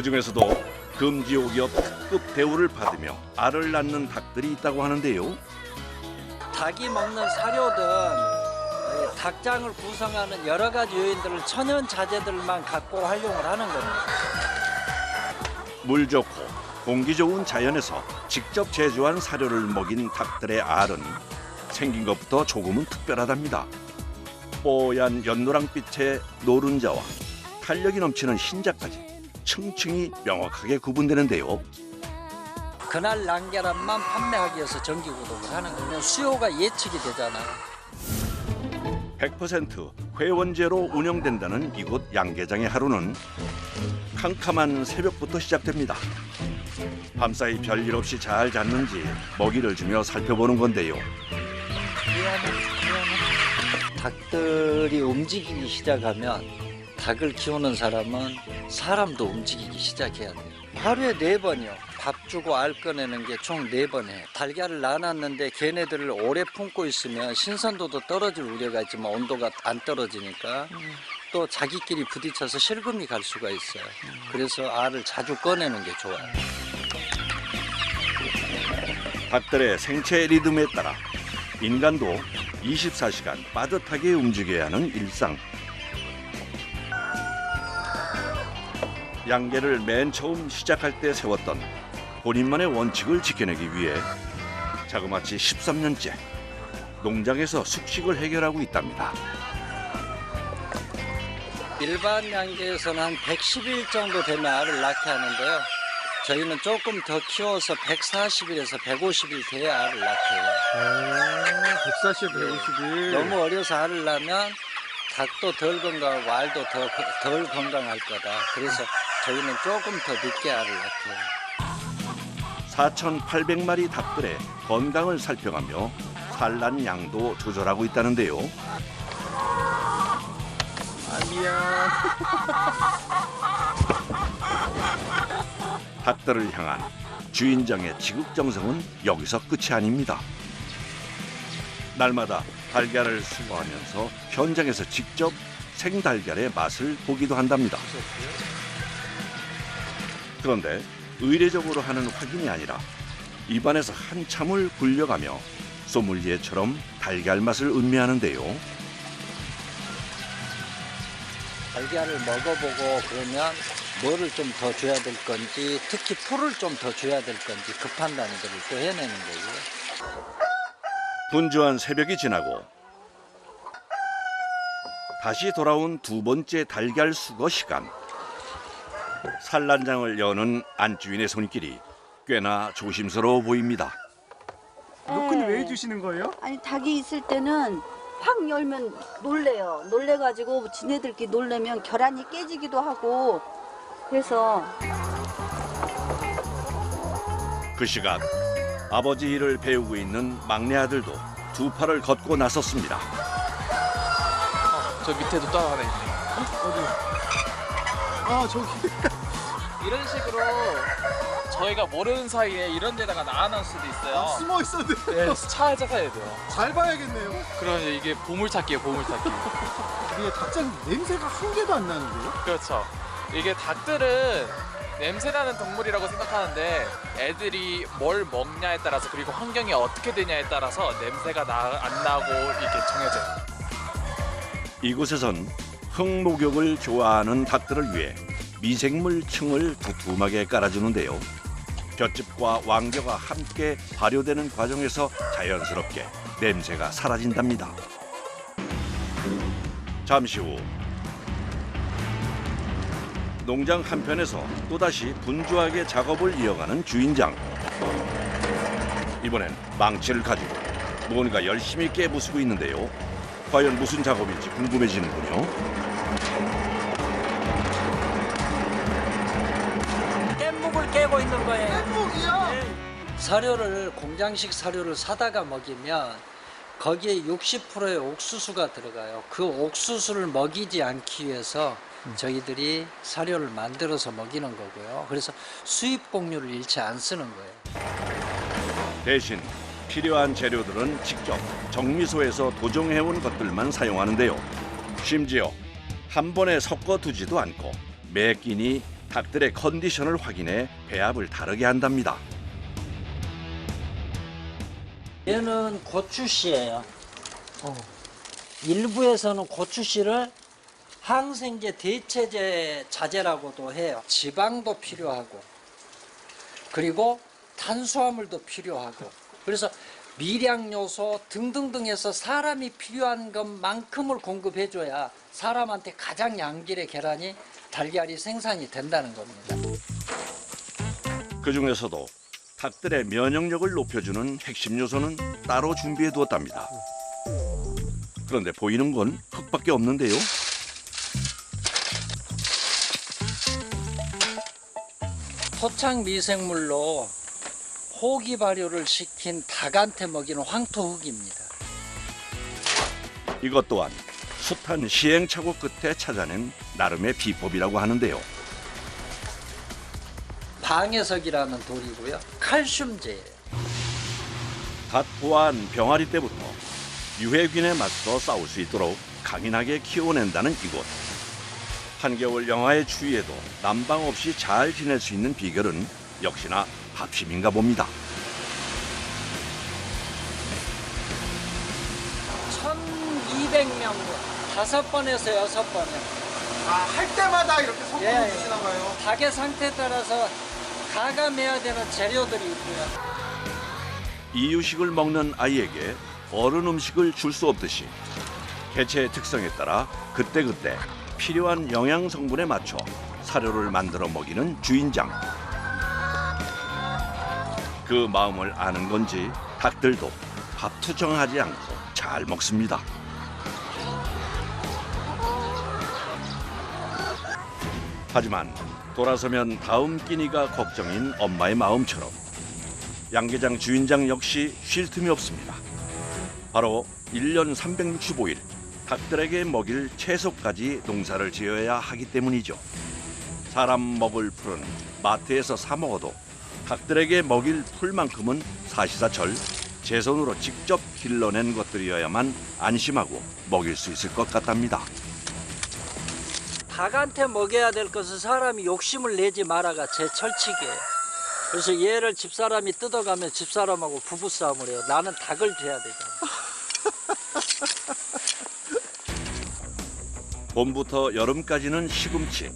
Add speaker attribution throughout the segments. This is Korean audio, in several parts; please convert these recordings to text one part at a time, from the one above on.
Speaker 1: 그중에서도 금지옥이업 특급 대우를 받으며 알을 낳는 닭들이 있다고 하는데요.
Speaker 2: 닭이 먹는 사료든 닭장을 구성하는 여러 가지 요인들을 천연 자재들만 갖고 활용을 하는 겁니다.
Speaker 1: 물 좋고 공기 좋은 자연에서 직접 제조한 사료를 먹인 닭들의 알은 생긴 것부터 조금은 특별하답니다. 뽀얀 연노랑빛의 노른자와 탄력이 넘치는 흰자까지 층층이 명확하게 구분되는데요.
Speaker 2: 그날 난계란만 판매하기 위해서 정기구독을 하는 거면 수요가 예측이 되잖아요.
Speaker 1: 100% 회원제로 운영된다는 이곳 양계장의 하루는 캄캄한 새벽부터 시작됩니다. 밤사이 별일 없이 잘 잤는지 먹이를 주며 살펴보는 건데요.
Speaker 2: 닭들이 움직이기 시작하면 닭을 키우는 사람은 사람도 움직이기 시작해야 돼요. 하루에 4번이요. 밥 주고 알 꺼내는 게 총 4번 해요. 달걀을 낳아놨는데 걔네들을 오래 품고 있으면 신선도도 떨어질 우려가 있지만 온도가 안 떨어지니까 또 자기끼리 부딪혀서 실금이 갈 수가 있어요. 그래서 알을 자주 꺼내는 게 좋아요.
Speaker 1: 닭들의 생체 리듬에 따라 인간도 24시간 빠듯하게 움직여야 하는 일상. 양계를 맨 처음 시작할 때 세웠던 본인만의 원칙을 지켜내기 위해 자그마치 13년째 농장에서 숙식을 해결하고 있답니다.
Speaker 2: 일반 양계에서는 한 110일 정도 되면 알을 낳게 하는데요. 저희는 조금 더 키워서 140일에서 150일 돼야 알을 낳게 해요.
Speaker 3: 140, 150일.
Speaker 2: 너무 어려서 알을 낳으면 닭도 덜 건강하고 알도 덜 건강할 거다. 그래서 저희는 조금 더 늦게 알을 낳게 해요.
Speaker 1: 4,800마리 닭들의 건강을 살펴가며 산란 양도 조절하고 있다는데요.
Speaker 3: 미안.
Speaker 1: 닭들을 향한 주인장의 지극정성은 여기서 끝이 아닙니다. 날마다 달걀을 수거하면서 현장에서 직접 생달걀의 맛을 보기도 한답니다. 그런데 의례적으로 하는 확인이 아니라 입안에서 한참을 굴려가며 소믈리에처럼 달걀 맛을 음미하는데요.
Speaker 2: 달걀을 먹어보고 그러면 뭐를 좀 더 줘야 될 건지 특히 풀을 좀 더 줘야 될 건지 그 판단들을 또 해내는 거고요.
Speaker 1: 분주한 새벽이 지나고 다시 돌아온 두 번째 달걀 수거 시간. 산란장을 여는 안주인의 손길이 꽤나 조심스러워 보입니다.
Speaker 3: 노크는 왜 해주시는 거예요?
Speaker 4: 아니 닭이 있을 때는 확 열면 놀래요. 놀래가지고 지네들끼리 놀래면 결안이 깨지기도 하고 그래서
Speaker 1: 그 시각 아버지 일을 배우고 있는 막내 아들도 두 팔을 걷고 나섰습니다.
Speaker 5: 저 밑에도 또 하나 있네.
Speaker 3: 아, 저기.
Speaker 5: 이런 식으로 저희가 모르는 사이에 이런 데다가 놔놓을 수도 있어요.
Speaker 3: 숨어 있었는데.
Speaker 5: 네, 잘 찾아야 돼요.
Speaker 3: 잘 봐야겠네요.
Speaker 5: 그럼 이게 보물찾기예요, 보물찾기.
Speaker 3: 이게 닭장 냄새가 한 개도 안 나는데요?
Speaker 5: 그렇죠. 이게 닭들은 냄새나는 동물이라고 생각하는데 애들이 뭘 먹냐에 따라서 그리고 환경이 어떻게 되냐에 따라서 냄새가 안 나고 이렇게 정해져요.
Speaker 1: 이곳에선 흙목욕을 좋아하는 닭들을 위해 미생물 층을 두툼하게 깔아주는데요. 볏짚과 왕겨가 함께 발효되는 과정에서 자연스럽게 냄새가 사라진답니다. 잠시 후 농장 한편에서 또다시 분주하게 작업을 이어가는 주인장. 이번엔 망치를 가지고 무언가 열심히 깨부수고 있는데요. 과연 무슨 작업인지 궁금해지는군요.
Speaker 2: 깻묵을 깨고 있는 거예요.
Speaker 3: 깻묵이요?
Speaker 2: 사료를 공장식 사료를 사다가 먹이면 거기에 60%의 옥수수가 들어가요. 그 옥수수를 먹이지 않기 위해서 저희들이 사료를 만들어서 먹이는 거고요. 그래서 수입 공유를 잃지 안 쓰는 거예요.
Speaker 1: 대신 필요한 재료들은 직접 정미소에서 도정해온 것들만 사용하는데요. 심지어 한 번에 섞어 두지도 않고 매 끼니 닭들의 컨디션을 확인해 배합을 다르게 한답니다.
Speaker 2: 얘는 고추씨예요. 일부에서는 고추씨를 항생제 대체제 자재라고도 해요. 지방도 필요하고 그리고 탄수화물도 필요하고 그래서 미량 요소 등등등 해서 사람이 필요한 것만큼을 공급해줘야 사람한테 가장 양질의 계란이 달걀이 생산이 된다는 겁니다.
Speaker 1: 그 중에서도 닭들의 면역력을 높여주는 핵심 요소는 따로 준비해 두었답니다. 그런데 보이는 건 흙밖에 없는데요.
Speaker 2: 토착 미생물로 호기 발효를 시킨 닭한테 먹이는 황토흙입니다.
Speaker 1: 이것 또한 숱한 시행착오 끝에 찾아낸 나름의 비법이라고 하는데요.
Speaker 2: 방해석이라는 돌이고요. 칼슘제예요.
Speaker 1: 닭 보안 병아리 때부터 유해균에 맞서 싸울 수 있도록 강인하게 키워낸다는 이곳. 한겨울 영하의 추위에도 난방 없이 잘 지낼 수 있는 비결은 역시나 합심인가 봅니다.
Speaker 2: 1200명 5번에서 6번에
Speaker 3: 할 때마다 이렇게 섞어
Speaker 2: 예,
Speaker 3: 주시나 봐요.
Speaker 2: 닭의 상태에 따라서 가감해야 되는 재료들이 있고요.
Speaker 1: 이유식을 먹는 아이에게 어른 음식을 줄 수 없듯이 개체의 특성에 따라 그때그때 필요한 영양 성분에 맞춰 사료를 만들어 먹이는 주인장. 그 마음을 아는 건지 닭들도 밥 투정하지 않고 잘 먹습니다. 하지만 돌아서면 다음 끼니가 걱정인 엄마의 마음처럼 양계장 주인장 역시 쉴 틈이 없습니다. 바로 1년 365일 닭들에게 먹일 채소까지 농사를 지어야 하기 때문이죠. 사람 먹을 풀은 마트에서 사 먹어도 닭들에게 먹일 풀만큼은 사시사철 제 손으로 직접 길러낸 것들이어야만 안심하고 먹일 수 있을 것 같답니다.
Speaker 2: 닭한테 먹여야 될 것은 사람이 욕심을 내지 마라가 제 철칙이에요. 그래서 얘를 집사람이 뜯어가면 집사람하고 부부싸움을 해요. 나는 닭을 줘야 되잖아.
Speaker 1: 봄부터 여름까지는 시금치,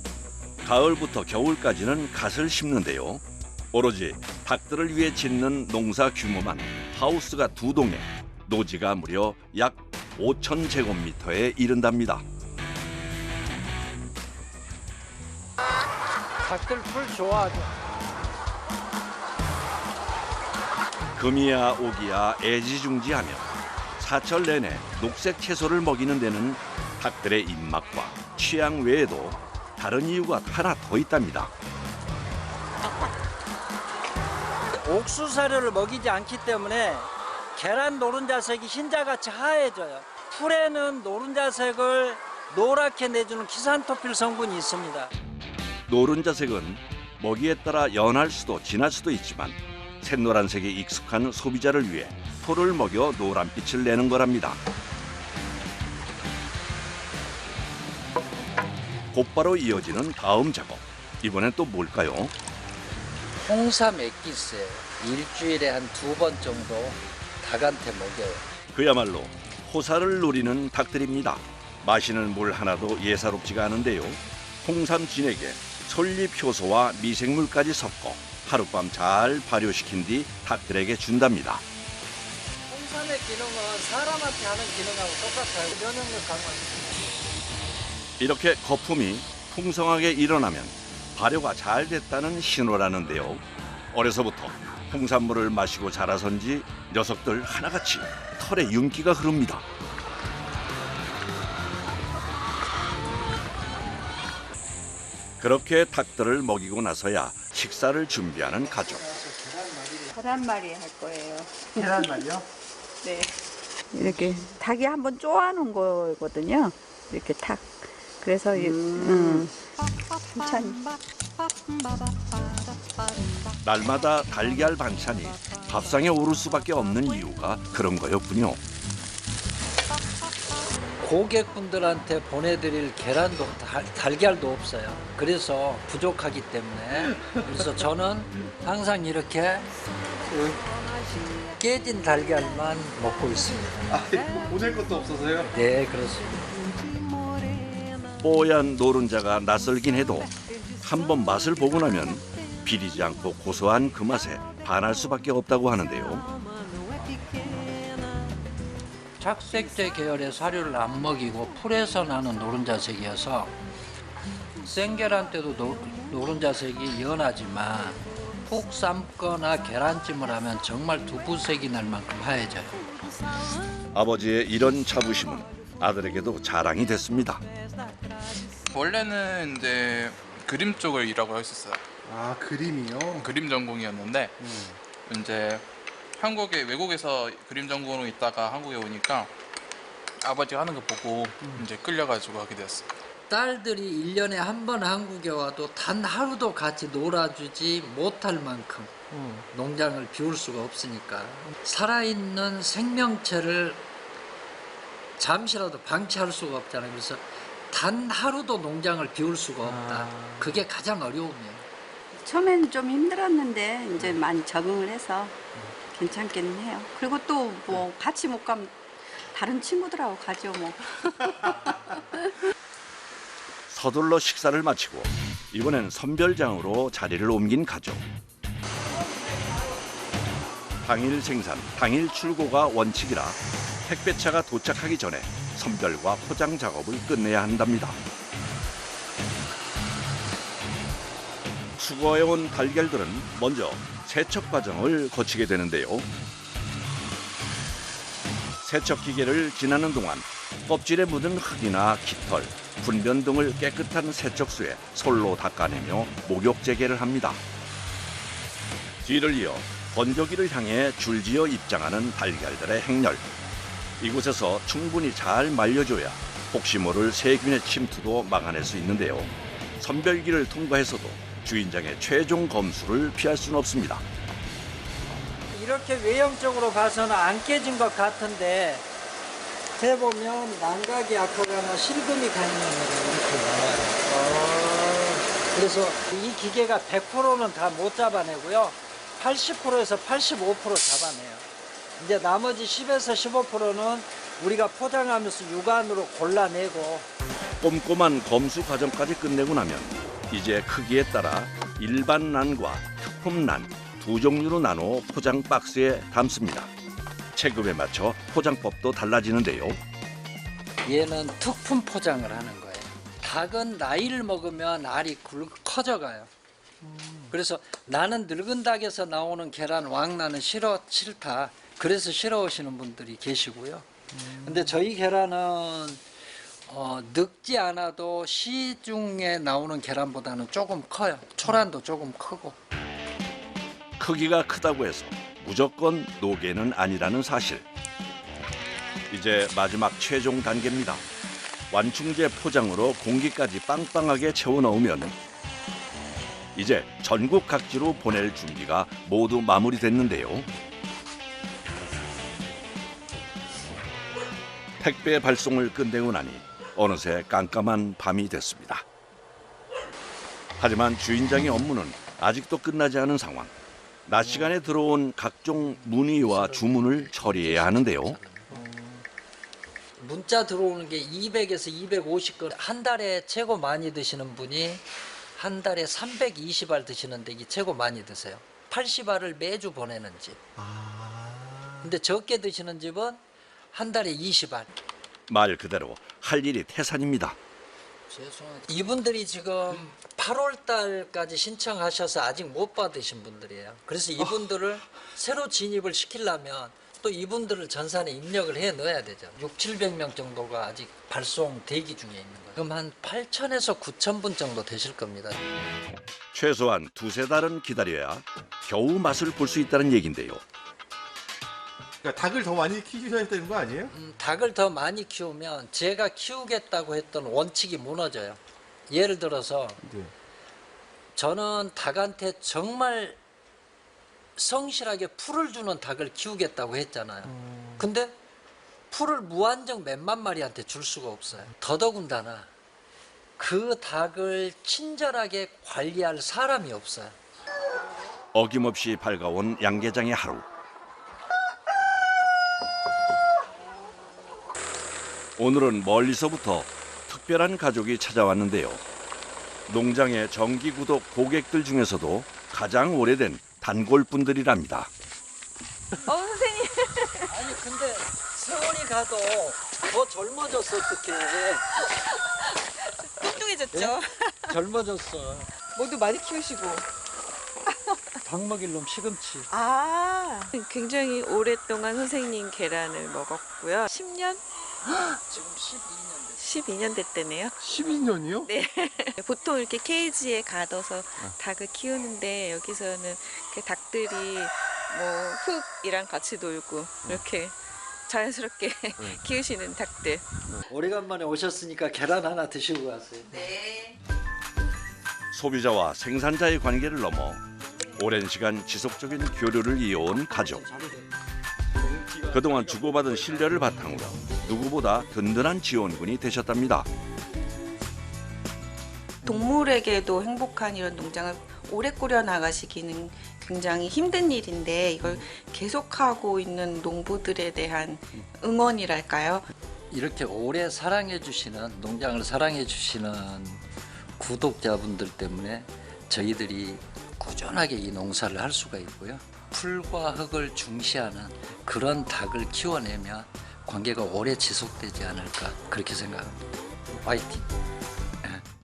Speaker 1: 가을부터 겨울까지는 갓을 심는데요. 오로지 닭들을 위해 짓는 농사 규모만 하우스가 2동에 노지가 무려 약 5,000제곱미터에 이른답니다.
Speaker 2: 닭들 풀 좋아하죠.
Speaker 1: 금이야 오기야 애지중지하며 사철 내내 녹색 채소를 먹이는 데는 닭들의 입맛과 취향 외에도 다른 이유가 하나 더 있답니다.
Speaker 2: 옥수 사료를 먹이지 않기 때문에 계란 노른자색이 흰자같이 하얘져요. 풀에는 노른자색을 노랗게 내주는 키산토필 성분이 있습니다.
Speaker 1: 노른자색은 먹이에 따라 연할 수도 진할 수도 있지만 샛노란색에 익숙한 소비자를 위해 풀을 먹여 노란빛을 내는 거랍니다. 곧바로 이어지는 다음 작업. 이번엔 또 뭘까요?
Speaker 2: 홍삼 액기스예요. 일주일에 한 2번 정도 닭한테 먹여요.
Speaker 1: 그야말로 호사를 노리는 닭들입니다. 마시는 물 하나도 예사롭지가 않은데요. 홍삼 진액에 솔잎 효소와 미생물까지 섞어 하룻밤 잘 발효시킨 뒤 닭들에게 준답니다.
Speaker 2: 홍삼의 기능은 사람한테 하는 기능하고 똑같아요. 면역력 강화입니다.
Speaker 1: 이렇게 거품이 풍성하게 일어나면 발효가 잘 됐다는 신호라는데요. 어려서부터 홍삼물을 마시고 자라선지 녀석들 하나같이 털에 윤기가 흐릅니다. 그렇게 닭들을 먹이고 나서야 식사를 준비하는 가족.
Speaker 4: 계란말이 할 거예요.
Speaker 3: 계란말이요?
Speaker 4: 네. 이렇게 닭이 한번 쪼아놓은 거거든요. 이렇게 탁. 그래서 반찬이.
Speaker 1: 날마다 달걀 반찬이 밥상에 오를 수밖에 없는 이유가 그런 거였군요.
Speaker 2: 고객분들한테 보내드릴 계란도 달걀도 없어요. 그래서 부족하기 때문에 그래서 저는 항상 이렇게 깨진 달걀만 먹고 있습니다.
Speaker 3: 보낼 것도 없어서요?
Speaker 2: 네, 그렇습니다.
Speaker 1: 뽀얀 노른자가 낯설긴 해도 한번 맛을 보고 나면 비리지 않고 고소한 그 맛에 반할 수밖에 없다고 하는데요.
Speaker 2: 착색제 계열의 사료를 안 먹이고 풀에서 나는 노른자색이어서 생계란 때도 노른자색이 연하지만 푹 삶거나 계란찜을 하면 정말 두부색이 날 만큼 하얘져요.
Speaker 1: 아버지의 이런 자부심은 아들에게도 자랑이 됐습니다.
Speaker 6: 원래는 이제 그림 쪽을 일하고 했었어요.
Speaker 3: 아, 그림이요?
Speaker 6: 그림 전공이었는데 이제 외국에서 그림 전공으로 있다가 한국에 오니까 아버지가 하는 거 보고 이제 끌려가지고 하게 되었어요.
Speaker 2: 딸들이 1년에 한 번 한국에 와도 단 하루도 같이 놀아주지 못할 만큼 농장을 비울 수가 없으니까 살아있는 생명체를 잠시라도 방치할 수가 없잖아요. 그래서 단 하루도 농장을 비울 수가 없다. 그게 가장 어려움이에요.
Speaker 4: 처음에는 좀 힘들었는데 이제 많이 적응을 해서 괜찮기는 해요. 그리고 또 뭐 같이 못 가면 다른 친구들하고 가죠 뭐.
Speaker 1: 서둘러 식사를 마치고 이번엔 선별장으로 자리를 옮긴 가족. 당일 생산, 당일 출고가 원칙이라 택배차가 도착하기 전에 선별과 포장 작업을 끝내야 한답니다. 수거해온 달걀들은 먼저 세척 과정을 거치게 되는데요. 세척 기계를 지나는 동안 껍질에 묻은 흙이나 깃털, 분변 등을 깨끗한 세척수에 솔로 닦아내며 목욕 재개를 합니다. 뒤를 이어 건조기를 향해 줄지어 입장하는 달걀들의 행렬. 이곳에서 충분히 잘 말려줘야 혹시 모를 세균의 침투도 막아낼 수 있는데요. 선별기를 통과해서도 주인장의 최종 검수를 피할 수는 없습니다.
Speaker 2: 이렇게 외형적으로 봐서는 안 깨진 것 같은데 재보면 난각이 약하거나 실금이 가 있는 애가 이렇게 나와요. 그래서 이 기계가 100%는 다 못 잡아내고요. 80%에서 85% 잡아내요. 이제 나머지 10에서 15%는 우리가 포장하면서 육안으로 골라내고.
Speaker 1: 꼼꼼한 검수 과정까지 끝내고 나면 이제 크기에 따라 일반 난과 특품 난 두 종류로 나눠 포장 박스에 담습니다. 체급에 맞춰 포장법도 달라지는데요.
Speaker 2: 얘는 특품 포장을 하는 거예요. 닭은 나이를 먹으면 알이 커져가요. 그래서 나는 늙은 닭에서 나오는 계란 왕나는 싫다. 그래서 싫어하시는 분들이 계시고요. 근데 저희 계란은 늙지 않아도 시중에 나오는 계란보다는 조금 커요. 초란도 조금 크고.
Speaker 1: 크기가 크다고 해서 무조건 노개는 아니라는 사실. 이제 마지막 최종 단계입니다. 완충제 포장으로 공기까지 빵빵하게 채워 넣으면 이제 전국 각지로 보낼 준비가 모두 마무리됐는데요. 택배 발송을 끝내고 나니 어느새 깜깜한 밤이 됐습니다. 하지만 주인장의 업무는 아직도 끝나지 않은 상황. 낮 시간에 들어온 각종 문의와 주문을 처리해야 하는데요.
Speaker 2: 문자 들어오는 게 200에서 250건. 한 달에 최고 많이 드시는 분이 한 달에 320알 드시는데 이게 최고 많이 드세요. 80알을 매주 보내는 집. 근데 적게 드시는 집은 한 달에 20알.
Speaker 1: 말 그대로 할 일이 태산입니다.
Speaker 2: 죄송합니다. 이분들이 지금 8월 달까지 신청하셔서 아직 못 받으신 분들이에요. 그래서 이분들을 새로 진입을 시키려면 또 이분들을 전산에 입력을 해 넣어야 되죠. 600~700명 정도가 아직 발송 대기 중에 있는 거예요. 그럼 한 8,000에서 9,000분 정도 되실 겁니다.
Speaker 1: 최소한 2~3달은 기다려야 겨우 맛을 볼 수 있다는 얘긴데요.
Speaker 3: 그러니까 닭을 더 많이 키우셔야 되는 거 아니에요?
Speaker 2: 닭을 더 많이 키우면 제가 키우겠다고 했던 원칙이 무너져요. 예를 들어서
Speaker 3: 네.
Speaker 2: 저는 닭한테 정말 성실하게 풀을 주는 닭을 키우겠다고 했잖아요. 근데 풀을 무한정 몇만 마리한테 줄 수가 없어요. 더더군다나 그 닭을 친절하게 관리할 사람이 없어요.
Speaker 1: 어김없이 밝아온 양계장의 하루. 오늘은 멀리서부터 특별한 가족이 찾아왔는데요. 농장의 정기 구독 고객들 중에서도 가장 오래된 단골분들이랍니다.
Speaker 7: 선생님.
Speaker 2: 아니 근데 세월이 가도 더 젊어졌어. 어떡해.
Speaker 7: 뚱뚱해졌죠?
Speaker 2: 젊어졌어.
Speaker 7: 모두 많이 키우시고.
Speaker 2: 닭 먹일 놈 시금치.
Speaker 7: 굉장히 오랫동안 선생님 계란을 먹었고요. 10년?
Speaker 2: 지금 12년 됐어.
Speaker 7: 12년 됐대네요.
Speaker 3: 12년이요?
Speaker 7: 네. 보통 이렇게 케이지에 가둬서 닭을 키우는데 여기서는 그 닭들이 뭐 흙이랑 같이 놀고 이렇게 자연스럽게 키우시는 닭들.
Speaker 2: 오래간만에 오셨으니까 계란 하나 드시고 가세요.
Speaker 7: 네.
Speaker 1: 소비자와 생산자의 관계를 넘어 오랜 시간 지속적인 교류를 이어온 가족. 그동안 주고받은 신뢰를 바탕으로 누구보다 든든한 지원군이 되셨답니다.
Speaker 8: 동물에게도 행복한 이런 농장을 오래 꾸려 나가시기는 굉장히 힘든 일인데 이걸 계속하고 있는 농부들에 대한 응원이랄까요?
Speaker 2: 이렇게 오래 사랑해 주시는 농장을 사랑해 주시는 구독자분들 때문에 저희들이 꾸준하게 이 농사를 할 수가 있고요. 풀과 흙을 중시하는 그런 닭을 키워내면 관계가 오래 지속되지 않을까 그렇게 생각합니다. 화이팅!